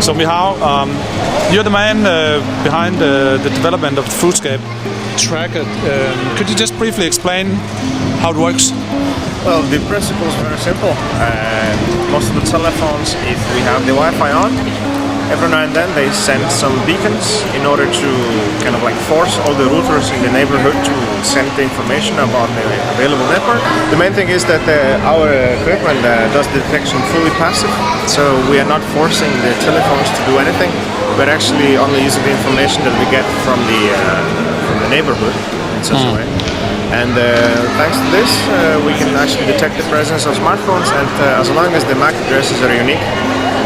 So Mihao, you're the man behind the development of the Foodscape tracker. Could you just briefly explain how it works? Well, the principle is very simple. Most of the telephones, if we have the Wi-Fi on, every now and then they send some beacons in order to kind of like force all the routers in the neighborhood to send the information about the available network. The main thing is that our equipment does detection fully passive, so we are not forcing the telephones to do anything, but actually only using the information that we get from the neighborhood in such a way. And thanks to this, we can actually detect the presence of smartphones, and as long as the MAC addresses are unique,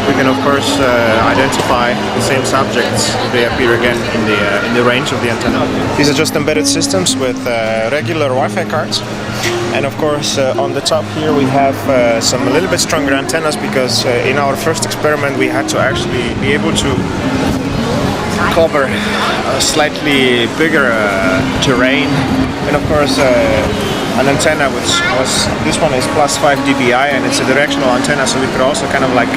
we can of course identify the same subjects if they appear again in the range of the antenna. These are just embedded systems with regular Wi-Fi cards, and of course on the top here we have some a little bit stronger antennas, because in our first experiment we had to actually be able to cover a slightly bigger terrain, and of course an antenna which was, this one is +5 dBi, and it's a directional antenna, so we could also kind of like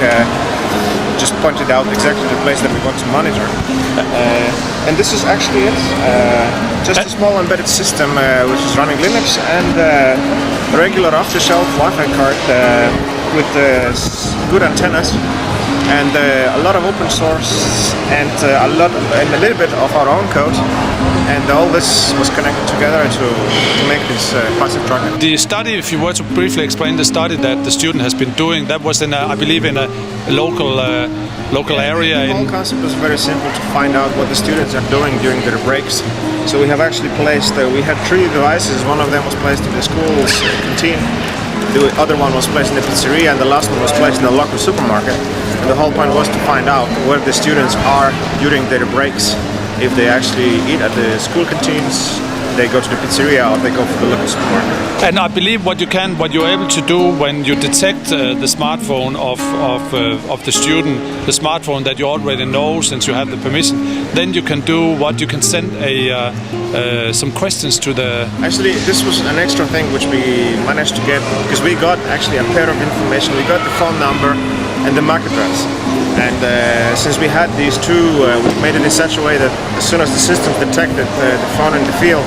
just point it out exactly the place that we want to monitor. And this is actually it, just a small embedded system which is running Linux, and a regular off-the-shelf Wi-Fi card with good antennas, and a lot of open source, and a little bit of our own code, and all this was connected together to make this passive tracker. The study, if you were to briefly explain the study that the student has been doing, that was in, I believe, in a local area. The whole concept was very simple, to find out what the students are doing during their breaks. So we have actually placed, we had 3 devices. One of them was placed in the school's canteen, the other one was placed in the pizzeria, and the last one was placed in the local supermarket. And the whole point was to find out where the students are during their breaks. If they actually eat at the school canteens, they go to the pizzeria, or they go for the local supermarket. And I believe what you're able to do when you detect the smartphone of the student, the smartphone that you already know since you have the permission, then you can do what you can send some questions to the... Actually, this was an extra thing which we managed to get, because we got actually a pair of information. We got the phone number and the MAC address. And since we had these two, we made it in such a way that as soon as the system detected the phone in the field,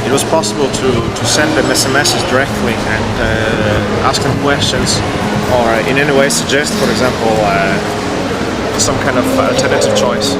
it was possible to send them SMSs directly and ask them questions, or in any way suggest, for example, some kind of alternative choice.